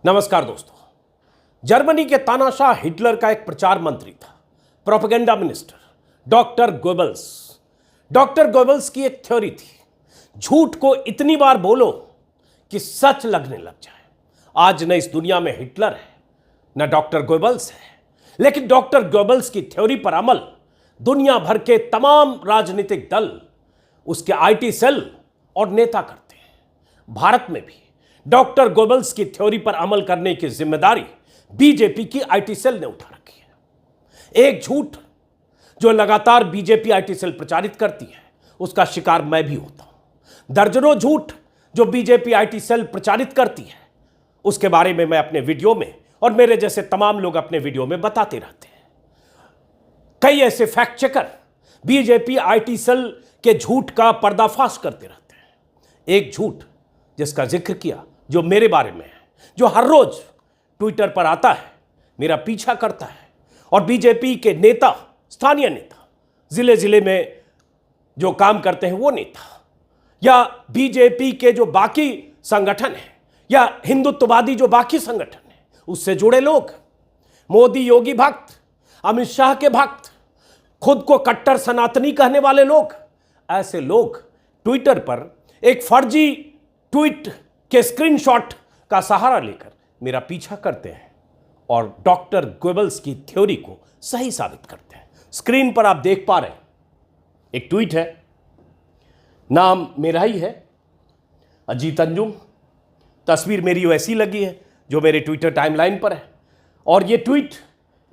नमस्कार दोस्तों। जर्मनी के तानाशाह हिटलर का एक प्रचार मंत्री था, propaganda minister, doctor Goebbels. Doctor Goebbels की एक थ्योरी थी, झूठ को इतनी बार बोलो कि सच लगने लग जाए। आज न इस दुनिया में हिटलर है, न डॉक्टर गोबल्स है, लेकिन डॉक्टर गोबल्स की थ्योरी पर अमल दुनिया भर के तमाम राजनीतिक दल, उसके आईटी सेल और नेता करते हैं। भारत में भी डॉक्टर गोबल्स की थ्योरी पर अमल करने की जिम्मेदारी बीजेपी की आईटी सेल ने उठा रखी है। एक झूठ जो लगातार बीजेपी आईटी सेल प्रचारित करती है, उसका शिकार मैं भी होता हूं। दर्जनों झूठ जो बीजेपी आईटी सेल प्रचारित करती है, उसके बारे में मैं अपने वीडियो में और मेरे जैसे तमाम लोग अपने वीडियो में बताते रहते हैं। कई ऐसे fact checker BJP IT cell के झूठ का पर्दाफाश करते रहते हैं। एक झूठ जिसका जिक्र किया, जो मेरे बारे में है, जो हर रोज ट्विटर पर आता है, मेरा पीछा करता है, और बीजेपी के नेता, स्थानीय नेता, जिले जिले में जो काम करते हैं वो नेता, या बीजेपी के जो बाकी संगठन है, या हिंदुत्ववादी जो बाकी संगठन है, उससे जुड़े लोग, मोदी योगी भक्त, अमित शाह के भक्त, खुद को कट्टर सनातनी कहने वाले लोग, ऐसे लोग ट्विटर पर एक फर्जी ट्वीट के स्क्रीनशॉट का सहारा लेकर मेरा पीछा करते हैं और डॉक्टर गोबल्स की थ्योरी को सही साबित करते हैं। स्क्रीन पर आप देख पा रहे हैं, एक ट्वीट है, नाम मेरा ही है, अजीत अंजुम। तस्वीर मेरी वैसी लगी है जो मेरे ट्विटर टाइमलाइन पर है, और ये ट्वीट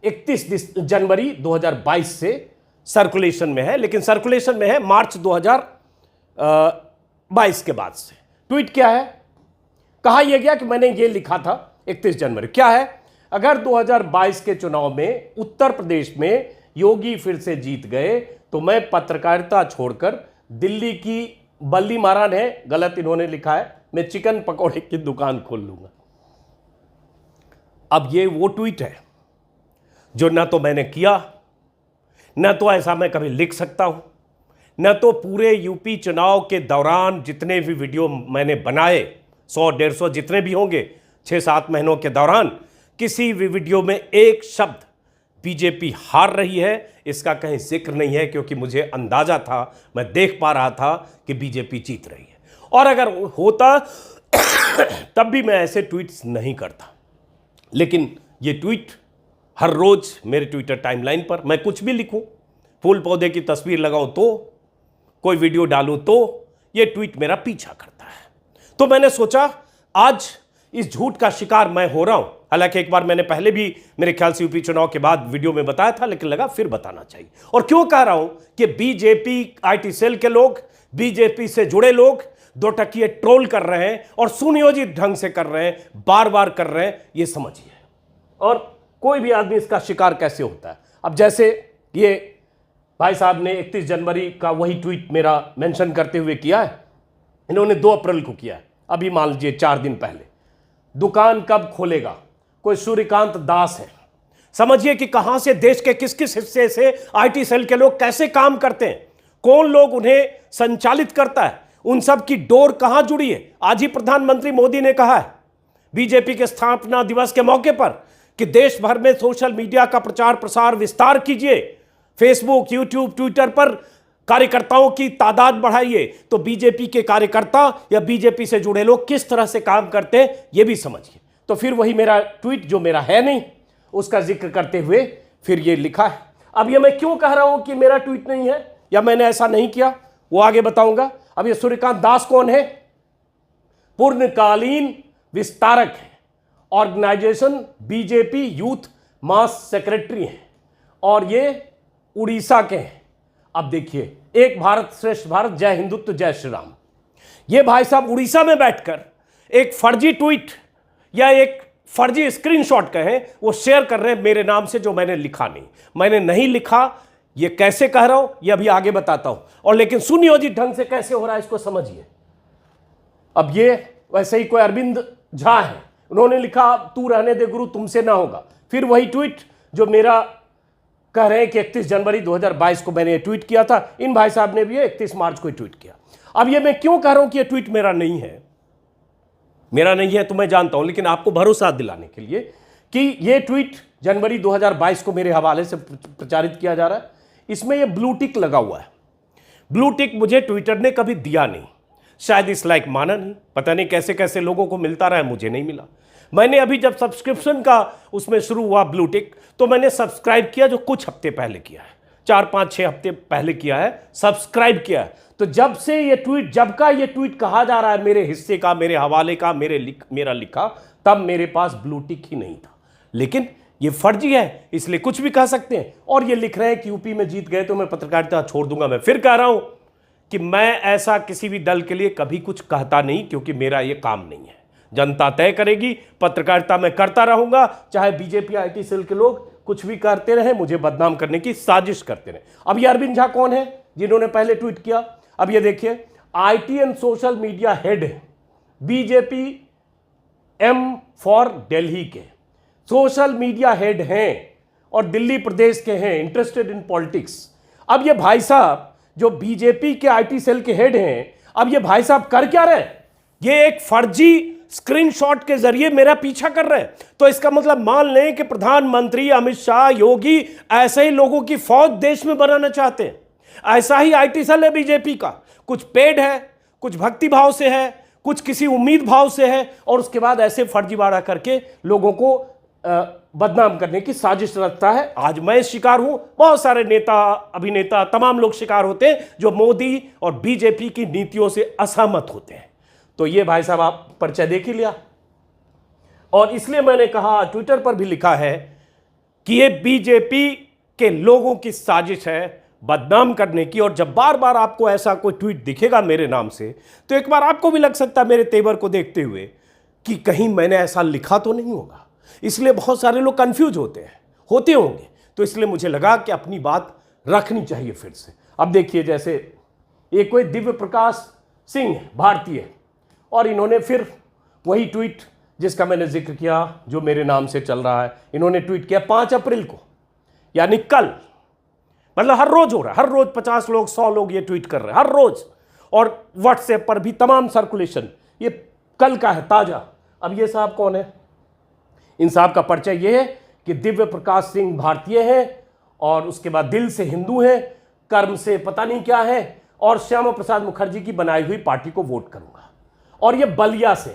31 जनवरी 2022 से सर्कुलेशन में है, लेकिन सर्कुलेशन में है मार्च 2022 के बाद से। ट्वीट क्या है? कहा यह गया कि मैंने ये लिखा था 31 जनवरी। क्या है? अगर 2022 के चुनाव में उत्तर प्रदेश में योगी फिर से जीत गए तो मैं पत्रकारिता छोड़कर दिल्ली की बल्ली महाराज है, गलत इन्होंने लिखा है, मैं चिकन पकौड़े की दुकान खोल लूंगा। अब ये वो ट्वीट है जो ना तो मैंने किया, न तो ऐसा मैं कभी लिख सकता हूं, न तो पूरे यूपी चुनाव के दौरान जितने भी वीडियो मैंने बनाए, 100-150 जितने भी होंगे 6-7 महीनों के दौरान, किसी भी वीडियो में एक शब्द बीजेपी हार रही है इसका कहीं जिक्र नहीं है, क्योंकि मुझे अंदाजा था, मैं देख पा रहा था कि बीजेपी जीत रही है। और अगर होता तब भी मैं ऐसे ट्वीट्स नहीं करता। लेकिन ये ट्वीट हर रोज मेरे ट्विटर टाइमलाइन पर, मैं कुछ भी लिखूं, फूल पौधे की तस्वीर लगाऊं तो, कोई वीडियो डालूं तो, ये ट्वीट मेरा पीछा करता है। तो मैंने सोचा आज इस झूठ का शिकार मैं हो रहा हूं। हालांकि एक बार मैंने पहले भी मेरे ख्याल से यूपी चुनाव के बाद वीडियो में बताया था, लेकिन लगा फिर बताना चाहिए। और क्यों कह रहा हूं कि बीजेपी आईटी सेल के लोग, बीजेपी से जुड़े लोग दो टकिए ट्रोल कर रहे हैं और सुनियोजित ढंग से कर रहे हैं, बार बार कर रहे हैं, ये समझिए। और कोई भी आदमी इसका शिकार कैसे होता है? अब जैसे ये भाई साहब ने 31 जनवरी का वही ट्वीट मेरा मेंशन करते हुए किया है, इन्होंने 2 अप्रैल को किया है, अभी मान लीजिए 4 दिन पहले। दुकान कब खोलेगा? कोई सूर्यकांत दास है। समझिए कि कहां से, देश के किस किस हिस्से से आईटी सेल के लोग कैसे काम करते हैं, कौन लोग उन्हें संचालित करता है, उन सब की डोर कहां जुड़ी है। आज ही प्रधानमंत्री मोदी ने कहा है बीजेपी के स्थापना दिवस के मौके पर कि देश भर में सोशल मीडिया का प्रचार प्रसार विस्तार कीजिए, फेसबुक, यूट्यूब, ट्विटर पर कार्यकर्ताओं की तादाद बढ़ाइए। तो बीजेपी के कार्यकर्ता या बीजेपी से जुड़े लोग किस तरह से काम करते हैं ये भी समझिए। तो फिर वही मेरा ट्वीट जो मेरा है नहीं, उसका जिक्र करते हुए फिर ये लिखा है। अब ये मैं क्यों कह रहा हूं कि मेरा ट्वीट नहीं है या मैंने ऐसा नहीं किया, वो आगे बताऊंगा। अब ये सूर्यकांत दास कौन है? पूर्णकालीन विस्तारक है, ऑर्गेनाइजेशन बीजेपी यूथ मास सेक्रेटरी हैं, और ये उड़ीसा के हैं। अब देखिए, एक भारत श्रेष्ठ भारत, जय हिंदुत्व जय श्री राम। ये भाई साहब उड़ीसा में बैठकर एक फर्जी ट्वीट या एक फर्जी स्क्रीनशॉट कहें, वो शेयर कर रहे हैं मेरे नाम से, जो मैंने लिखा नहीं। मैंने नहीं लिखा, ये कैसे कह रहा हूं ये अभी आगे बताता हूं। और लेकिन सुनियोजित ढंग से कैसे हो रहा है इसको समझिए। अब ये वैसे ही कोई अरविंद झा है, उन्होंने लिखा तू रहने दे गुरु, तुमसे ना होगा। फिर वही ट्वीट जो मेरा कह रहे हैं कि 31 जनवरी 2022 को मैंने ये ट्वीट किया था, इन भाई साहब ने भी 31 मार्च को ट्वीट किया। अब ये मैं क्यों कह रहा हूं कि ये ट्वीट मेरा नहीं है? मेरा नहीं है तो मैं जानता हूं, लेकिन आपको भरोसा दिलाने के लिए कि ये ट्वीट जनवरी 2022 को मेरे हवाले से प्रचारित किया जा रहा है। इसमें ये ब्लू टिक लगा हुआ है। ब्लू टिक मुझे ट्विटर ने कभी दिया नहीं, शायद इस लायक माना नहीं, पता नहीं कैसे कैसे लोगों को मिलता रहा, मुझे नहीं मिला। मैंने अभी जब सब्सक्रिप्शन का उसमें शुरू हुआ ब्लू टिक, तो मैंने सब्सक्राइब किया, जो कुछ हफ्ते पहले किया है, 4-5-6 हफ्ते पहले किया है, सब्सक्राइब किया है। तो जब से ये ट्वीट, जब का ये ट्वीट कहा जा रहा है मेरे हिस्से का, मेरे हवाले का, मेरा लिखा, तब मेरे पास ब्लू टिक ही नहीं था। लेकिन ये फर्जी है, इसलिए कुछ भी कह सकते हैं। और ये लिख रहे हैं कि यूपी में जीत गए तो मैं पत्रकारिता छोड़ दूंगा। मैं फिर कह रहा हूं कि मैं ऐसा किसी भी दल के लिए कभी कुछ कहता नहीं, क्योंकि मेरा ये काम नहीं है। जनता तय करेगी। पत्रकारिता मैं करता रहूंगा, चाहे बीजेपी आईटी सेल के लोग कुछ भी करते रहे, मुझे बदनाम करने की साजिश करते रहे। अब ये अरविंद झा कौन है जिन्होंने पहले ट्वीट किया? अब ये देखिए, IT and social media head है, बीजेपी एम फॉर दिल्ली के सोशल मीडिया हेड हैं और दिल्ली प्रदेश के हैं, इंटरेस्टेड इन पॉलिटिक्स। अब ये भाई साहब जो बीजेपी के आईटी सेल के हेड हैं, अब ये भाई साहब कर क्या रहे? ये एक फर्जी स्क्रीनशॉट के जरिए मेरा पीछा कर रहे हैं। तो इसका मतलब मान लें कि प्रधानमंत्री अमित शाह, योगी ऐसे ही लोगों की फौज देश में बनाना चाहते हैं। ऐसा ही आईटी सेल है बीजेपी का, कुछ पेड है, कुछ भक्ति भाव से है, कुछ किसी उम्मीद भाव से है, और उसके बाद ऐसे फर्जीवाड़ा करके लोगों को बदनाम करने की साजिश रचता है। आज मैं शिकार हूं, बहुत सारे नेता, अभिनेता, तमाम लोग शिकार होते हैं जो मोदी और बीजेपी की नीतियों से असहमत होते हैं। तो ये भाई साहब आप परिचय देख ही लिया, और इसलिए मैंने कहा, ट्विटर पर भी लिखा है कि ये बीजेपी के लोगों की साजिश है बदनाम करने की। और जब बार बार आपको ऐसा कोई ट्वीट दिखेगा मेरे नाम से, तो एक बार आपको भी लग सकता है मेरे तेवर को देखते हुए कि कहीं मैंने ऐसा लिखा तो नहीं होगा। इसलिए बहुत सारे लोग कंफ्यूज होते होंगे। तो इसलिए मुझे लगा कि अपनी बात रखनी चाहिए फिर से। अब देखिए, जैसे एक कोई दिव्य प्रकाश सिंह भारतीय, और इन्होंने फिर वही ट्वीट जिसका मैंने जिक्र किया, जो मेरे नाम से चल रहा है, इन्होंने ट्वीट किया 5 अप्रैल को, यानी कल। मतलब हर रोज हो रहा है, हर रोज 50 लोग 100 लोग ये ट्वीट कर रहे हैं हर रोज, और व्हाट्सएप पर भी तमाम सर्कुलेशन। ये कल का है, ताजा। अब ये साहब कौन है? इन साहब का परिचय ये है कि दिव्य प्रकाश सिंह भारतीय है, और उसके बाद दिल से हिंदू है, कर्म से पता नहीं क्या है, और श्यामा प्रसाद मुखर्जी की बनाई हुई पार्टी को वोट करूंगा। और ये बलिया से,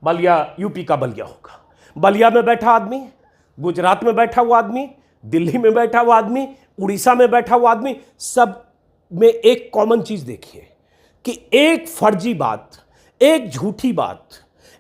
बलिया यूपी का बलिया होगा। बलिया में बैठा आदमी, गुजरात में बैठा हुआ आदमी, दिल्ली में बैठा हुआ आदमी, उड़ीसा में बैठा हुआ आदमी, सब में एक कॉमन चीज देखिए कि एक फर्जी बात, एक झूठी बात,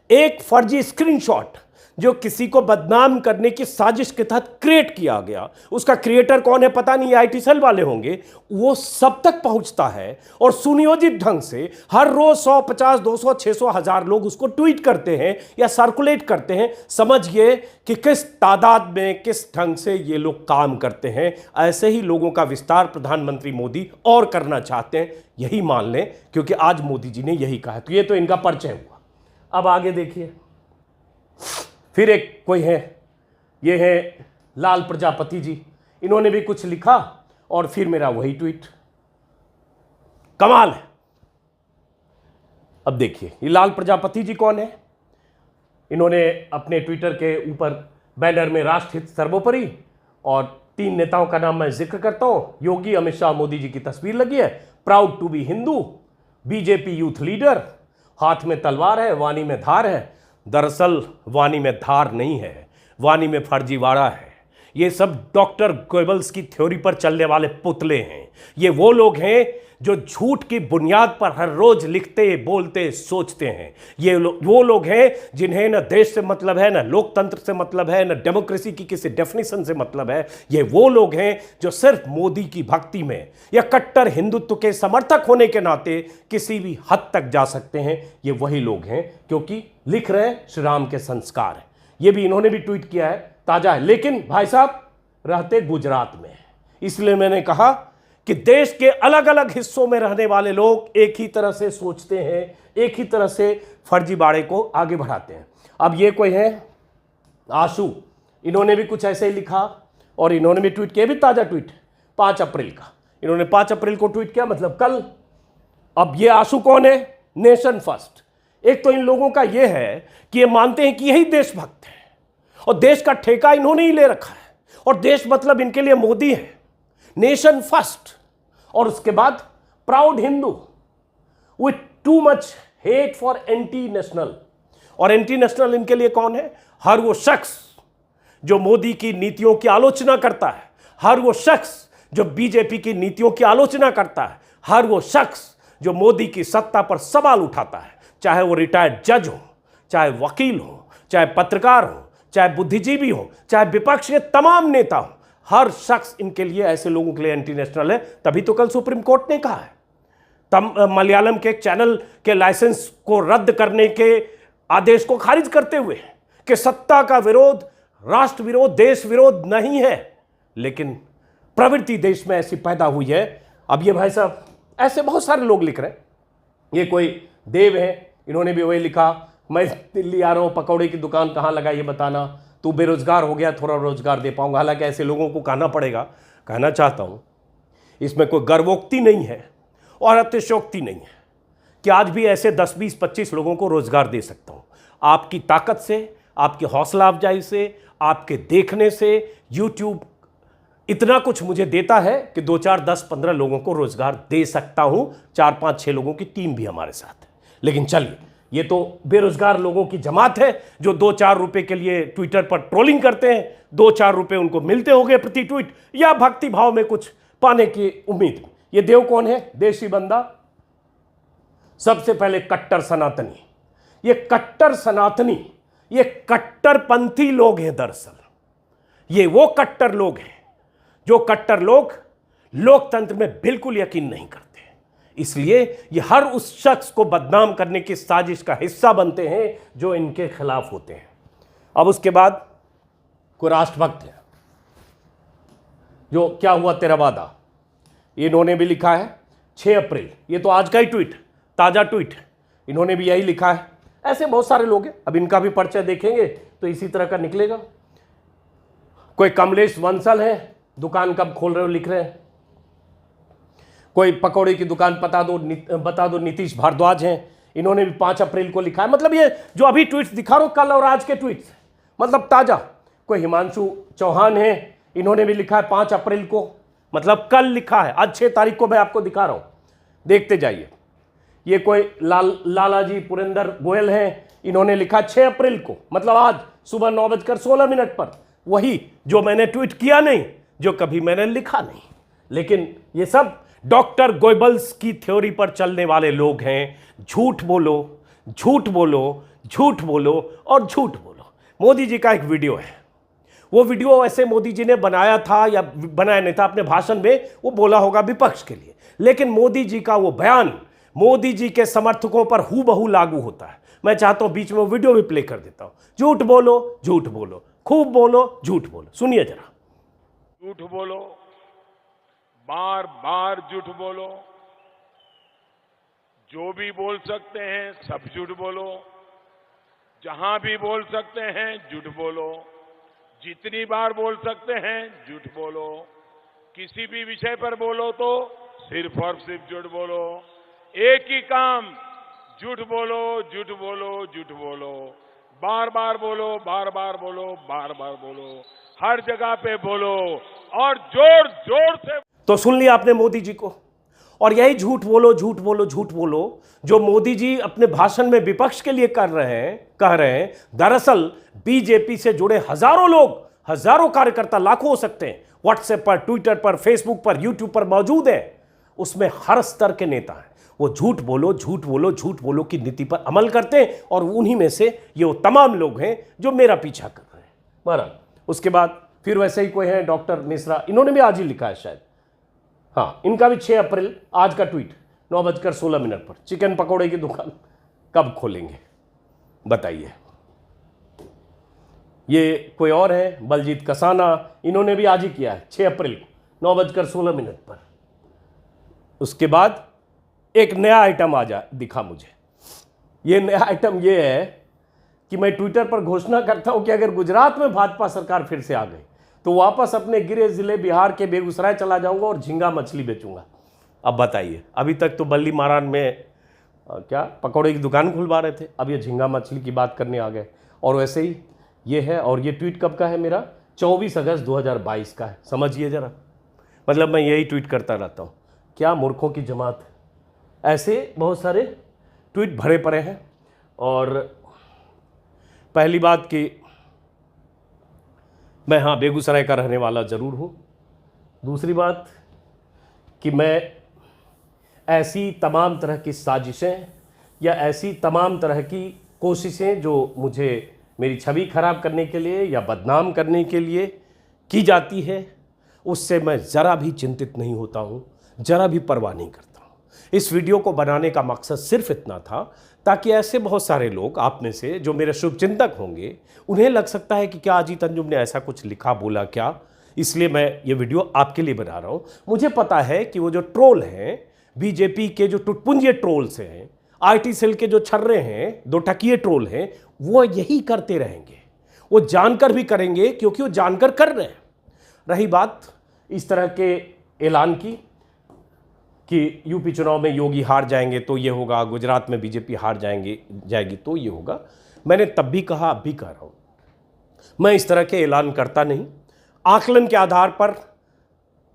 एक फर्जी स्क्रीनशॉट जो किसी को बदनाम करने की साजिश के तहत क्रिएट किया गया, उसका क्रिएटर कौन है पता नहीं, आईटी सेल वाले होंगे, वो सब तक पहुंचता है। और सुनियोजित ढंग से हर रोज 100, 50, 200, 600, 1000 लोग उसको ट्वीट करते हैं या सर्कुलेट करते हैं। समझिए कि किस तादाद में, किस ढंग से ये लोग काम करते हैं। ऐसे ही लोगों का विस्तार प्रधानमंत्री मोदी और करना चाहते हैं, यही मान लें, क्योंकि आज मोदी जी ने यही कहा। तो ये तो इनका परिचय हुआ। अब आगे देखिए, फिर एक कोई है, ये है लाल प्रजापति जी, इन्होंने भी कुछ लिखा, और फिर मेरा वही ट्वीट। कमाल है। अब देखिए, ये लाल प्रजापति जी कौन है? इन्होंने अपने ट्विटर के ऊपर बैनर में राष्ट्रहित सर्वोपरि, और 3 नेताओं का नाम मैं जिक्र करता हूं, योगी, अमित शाह, मोदी जी की तस्वीर लगी है। Proud to be Hindu, BJP youth leader, हाथ में तलवार है, वाणी में धार है। दरअसल वाणी में धार नहीं है, वाणी में फर्जीवाड़ा है। ये सब डॉक्टर गोएबल्स की थ्योरी पर चलने वाले पुतले हैं। ये वो लोग हैं जो झूठ की बुनियाद पर हर रोज लिखते, बोलते, सोचते हैं। ये वो लोग हैं जिन्हें न देश से मतलब है, न लोकतंत्र से मतलब है, न डेमोक्रेसी की किसी डेफिनेशन से मतलब है। ये वो लोग हैं जो सिर्फ मोदी की भक्ति में या कट्टर हिंदुत्व के समर्थक होने के नाते किसी भी हद तक जा सकते हैं। ये वही लोग हैं, क्योंकि लिख रहे हैं श्री राम के संस्कार हैं। ये भी इन्होंने भी ट्वीट किया है, ताजा है। लेकिन भाई साहब रहते गुजरात में, इसलिए मैंने कहा कि देश के अलग अलग हिस्सों में रहने वाले लोग एक ही तरह से सोचते हैं, एक ही तरह से फर्जीवाड़े को आगे बढ़ाते हैं। अब ये कोई है आशु, इन्होंने भी कुछ ऐसे ही लिखा, और इन्होंने भी ट्वीट किया, भी ताजा ट्वीट 5 अप्रैल का। इन्होंने 5 अप्रैल को ट्वीट किया, मतलब कल। अब ये आशु कौन है? नेशन फर्स्ट, एक तो इन लोगों का यह है कि ये मानते हैं कि यही देशभक्त है और देश का ठेका इन्होंने ही ले रखा है और देश मतलब इनके लिए मोदी है, नेशन फर्स्ट, और उसके बाद proud Hindu with too much hate for anti national. और एंटी नेशनल इनके लिए कौन है? हर वो शख्स जो मोदी की नीतियों की आलोचना करता है, हर वो शख्स जो बीजेपी की नीतियों की आलोचना करता है, हर वो शख्स जो मोदी की सत्ता पर सवाल उठाता है, चाहे वो रिटायर्ड जज हो, चाहे वकील हो, चाहे पत्रकार हो, चाहे बुद्धिजीवी हो, चाहे विपक्ष के तमाम नेता हो, हर शख्स इनके लिए, ऐसे लोगों के लिए एंटी नेशनल है। तभी तो कल सुप्रीम कोर्ट ने कहा है मलयालम के एक चैनल के लाइसेंस को रद्द करने के आदेश को खारिज करते हुए कि सत्ता का विरोध राष्ट्र विरोध, देश विरोध नहीं है, लेकिन प्रवृत्ति देश में ऐसी पैदा हुई है। अब ये भाई साहब ऐसे बहुत सारे लोग लिख रहे हैं। ये कोई देव है, इन्होंने भी वही लिखा, मैं दिल्ली आ रहा हूँ, पकौड़े की दुकान कहाँ लगा ये बताना, तू बेरोजगार हो गया, थोड़ा रोजगार दे पाऊंगा। हालांकि ऐसे लोगों को कहना पड़ेगा, कहना चाहता हूँ, इसमें कोई गर्वोक्ति नहीं है और अतिशयोक्ति नहीं है कि आज भी ऐसे 10, 20, 25 लोगों को रोजगार दे सकता हूँ। आपकी ताकत से, आपकी हौसला अफजाई से, आपके देखने से यूट्यूब इतना कुछ मुझे देता है कि 2, 4, 10, 15 लोगों को रोजगार दे सकता हूं। 4, 5, 6 लोगों की टीम भी हमारे साथ है। लेकिन चलिए, ये तो बेरोजगार लोगों की जमात है जो 2, 4 रुपए के लिए ट्विटर पर ट्रोलिंग करते हैं। 2, 4 रुपए उनको मिलते होंगे प्रति ट्वीट, या भक्ति भाव में कुछ पाने की उम्मीद। ये देव कौन है? देशी बंदा, सबसे पहले कट्टर सनातनी। ये कट्टर सनातनी, ये कट्टरपंथी लोग हैं। दरअसल ये वो कट्टर लोग हैं जो कट्टर लोग लोकतंत्र में बिल्कुल यकीन नहीं करते, इसलिए ये हर उस शख्स को बदनाम करने की साजिश का हिस्सा बनते हैं जो इनके खिलाफ होते हैं। अब उसके बाद कोई राष्ट्रभक्त है जो क्या हुआ तेरा वादा, इन्होंने भी लिखा है 6 अप्रैल, ये तो आज का ही ट्वीट, ताजा ट्वीट, इन्होंने भी यही लिखा है। ऐसे बहुत सारे लोग हैं, अब इनका भी परिचय देखेंगे तो इसी तरह का निकलेगा। कोई कमलेश वंसल है, दुकान कब खोल रहे हो लिख रहे हैं। कोई पकौड़े की दुकान बता दो नीतीश भारद्वाज हैं, इन्होंने भी 5 अप्रैल को लिखा है। मतलब ये जो अभी ट्वीट्स दिखा रहा हूं कल और आज के ट्वीट्स, मतलब ताजा। कोई हिमांशु चौहान है, इन्होंने भी लिखा है 5 अप्रैल को, मतलब कल लिखा है, आज 6 तारीख को मैं आपको दिखा रहा हूं, देखते जाइए। ये कोई लालाजी पुरेंदर गोयल हैं, इन्होंने लिखा 6 अप्रैल को, मतलब आज सुबह 9:16 पर, वही जो मैंने ट्वीट किया नहीं, जो कभी मैंने लिखा नहीं। लेकिन ये सब डॉक्टर गोयबल्स की थ्योरी पर चलने वाले लोग हैं। झूठ बोलो, झूठ बोलो, झूठ बोलो और झूठ बोलो। मोदी जी का एक वीडियो है, वो वीडियो ऐसे मोदी जी ने बनाया था या बनाया नहीं था, अपने भाषण में वो बोला होगा विपक्ष के लिए, लेकिन मोदी जी का वो बयान मोदी जी के समर्थकों पर हूबहू लागू होता है। मैं चाहता हूं बीच में वो वीडियो भी प्ले कर देता हूं। झूठ बोलो, झूठ बोलो, खूब बोलो, झूठ बोलो। सुनिए जरा। झूठ बोलो, बार बार झूठ बोलो, जो भी बोल सकते हैं सब झूठ बोलो, जहां भी बोल सकते हैं झूठ बोलो, जितनी बार बोल सकते हैं झूठ बोलो, किसी भी विषय पर बोलो तो सिर्फ और सिर्फ झूठ बोलो। एक ही काम, झूठ बोलो, झूठ बोलो, झूठ बोलो, बार बार बोलो, बार बार बोलो, बार बार बोलो, हर जगह पे बोलो और जोर जोर से। तो सुन लिया आपने मोदी जी को, और यही झूठ बोलो, झूठ बोलो, झूठ बोलो जो मोदी जी अपने भाषण में विपक्ष के लिए कह रहे हैं, दरअसल बीजेपी से जुड़े हजारों लोग, हजारों कार्यकर्ता, लाखों हो सकते हैं, व्हाट्सएप पर, ट्विटर पर, फेसबुक पर, यूट्यूब पर मौजूद हैं। उसमें हर स्तर के नेता हैं। वो झूठ बोलो, झूठ बोलो, झूठ बोलो की नीति पर अमल करते हैं, और उन्हीं में से ये वो तमाम लोग हैं जो मेरा पीछा कर रहे हैं। बहरहाल उसके बाद फिर वैसे ही कोई है डॉक्टर मिश्रा, इन्होंने भी आज ही लिखा है शायद, हाँ, इनका भी 6 अप्रैल आज का ट्वीट 9:16 पर, चिकन पकौड़े की दुकान कब खोलेंगे बताइए। ये कोई और है बलजीत कसाना, इन्होंने भी आज ही किया है 6 अप्रैल को 9:16 पर। उसके बाद एक नया आइटम दिखा मुझे। ये नया आइटम ये है कि मैं ट्विटर पर घोषणा करता हूं कि अगर गुजरात में भाजपा सरकार फिर से आ गई तो वापस अपने गिरे जिले बिहार के बेगूसराय चला जाऊंगा और झींगा मछली बेचूंगा। अब बताइए, अभी तक तो बल्ली मारान में क्या पकौड़े की दुकान खुलवा रहे थे, अब ये झींगा मछली की बात करने आ गए। और वैसे ही ये है, और ये ट्वीट कब का है मेरा, 24 अगस्त 2022 का है। समझिए ज़रा, मतलब मैं यही ट्वीट करता रहता हूँ। क्या मूर्खों की जमात है। ऐसे बहुत सारे ट्वीट भरे पड़े हैं। और पहली बात कि मैं हाँ बेगूसराय का रहने वाला ज़रूर हूँ। दूसरी बात कि मैं ऐसी तमाम तरह की साजिशें या ऐसी तमाम तरह की कोशिशें जो मुझे मेरी छवि खराब करने के लिए या बदनाम करने के लिए की जाती है, उससे मैं ज़रा भी चिंतित नहीं होता हूँ, ज़रा भी परवाह नहीं करता हूँ। इस वीडियो को बनाने का मकसद सिर्फ इतना था ताकि ऐसे बहुत सारे लोग आप में से जो मेरे शुभचिंतक होंगे, उन्हें लग सकता है कि क्या अजीत अंजुम ने ऐसा कुछ लिखा बोला क्या, इसलिए मैं ये वीडियो आपके लिए बना रहा हूँ। मुझे पता है कि वो जो ट्रोल हैं, बीजेपी के जो टुटपुंजिए ट्रोल्स हैं, आईटी सेल के जो छर्रे हैं, दो टकिए ट्रोल हैं, वो यही करते रहेंगे। वो जानकर भी करेंगे क्योंकि वो जानकर कर रहे हैं। रही बात इस तरह के ऐलान की कि यूपी चुनाव में योगी हार जाएंगे तो ये होगा, गुजरात में बीजेपी हार जाएगी तो ये होगा, मैंने तब भी कहा, अब भी कह रहा हूँ, मैं इस तरह के ऐलान करता नहीं। आकलन के आधार पर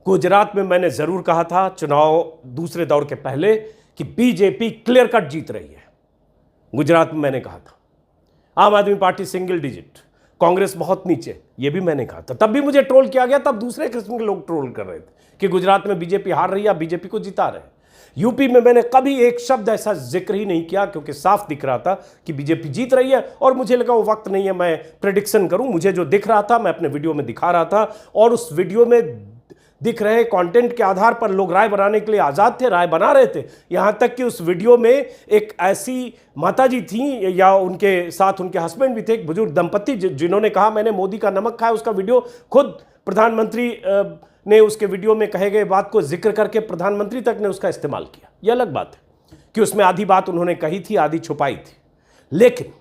गुजरात में मैंने ज़रूर कहा था चुनाव दूसरे दौर के पहले कि बीजेपी क्लियर कट जीत रही है। गुजरात में मैंने कहा था आम आदमी पार्टी सिंगल डिजिट, कांग्रेस बहुत नीचे, ये भी मैंने कहा था। तब भी मुझे ट्रोल किया गया, तब दूसरे किस्म के लोग ट्रोल कर रहे थे कि गुजरात में बीजेपी हार रही है, बीजेपी को जिता रहे हैं। यूपी में मैंने कभी एक शब्द ऐसा जिक्र ही नहीं किया क्योंकि साफ दिख रहा था कि बीजेपी जीत रही है और मुझे लगा वो वक्त नहीं है मैं प्रेडिक्शन करूं। मुझे जो दिख रहा था मैं अपने वीडियो में दिखा रहा था और उस वीडियो में दिख रहे कंटेंट के आधार पर लोग राय बनाने के लिए आज़ाद थे, राय बना रहे थे। यहाँ तक कि उस वीडियो में एक ऐसी माताजी थी या उनके साथ उनके हस्बैंड भी थे, एक बुजुर्ग दंपति, जिन्होंने कहा मैंने मोदी का नमक खाया। उसका वीडियो खुद प्रधानमंत्री ने उसके वीडियो में कहे गए बात को जिक्र करके प्रधानमंत्री तक ने उसका इस्तेमाल किया। यह अलग बात है कि उसमें आधी बात उन्होंने कही थी, आधी छुपाई थी। लेकिन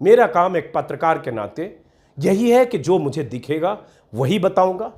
मेरा काम एक पत्रकार के नाते यही है कि जो मुझे दिखेगा वही बताऊंगा।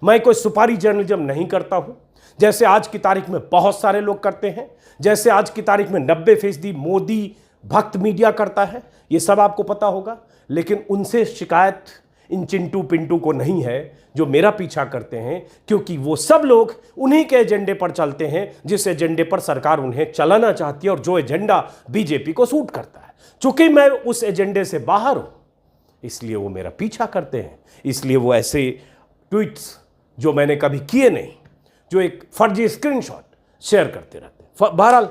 मैं कोई सुपारी जर्नलिज्म नहीं करता हूं जैसे आज की तारीख में बहुत सारे लोग करते हैं, जैसे आज की तारीख में 90% मोदी भक्त मीडिया करता है, ये सब आपको पता होगा। लेकिन उनसे शिकायत इन चिंटू पिंटू को नहीं है जो मेरा पीछा करते हैं, क्योंकि वो सब लोग उन्हीं के एजेंडे पर चलते हैं जिस एजेंडे पर सरकार उन्हें चलाना चाहती है और जो एजेंडा बीजेपी को सूट करता है। चूंकि मैं उस एजेंडे से बाहर हूं, इसलिए वो मेरा पीछा करते हैं, इसलिए वो ऐसे ट्वीट्स जो मैंने कभी किए नहीं, जो एक फर्जी स्क्रीनशॉट शेयर करते रहते हैं। बहरहाल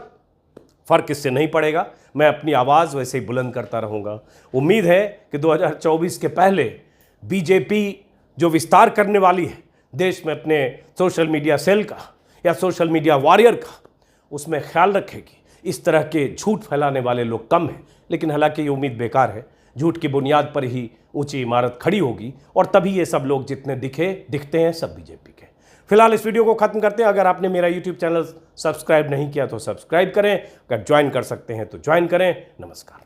फर्क इससे नहीं पड़ेगा, मैं अपनी आवाज़ वैसे ही बुलंद करता रहूँगा। उम्मीद है कि 2024 के पहले बीजेपी जो विस्तार करने वाली है देश में अपने सोशल मीडिया सेल का या सोशल मीडिया वॉरियर का, उसमें ख्याल रखेगी। इस तरह के झूठ फैलाने वाले लोग कम हैं, लेकिन हालांकि ये उम्मीद बेकार है। झूठ की बुनियाद पर ही ऊंची इमारत खड़ी होगी और तभी ये सब लोग जितने दिखते हैं सब बीजेपी के। फिलहाल इस वीडियो को खत्म करते हैं। अगर आपने मेरा यूट्यूब चैनल सब्सक्राइब नहीं किया तो सब्सक्राइब करें, अगर ज्वाइन कर सकते हैं तो ज्वाइन करें। नमस्कार।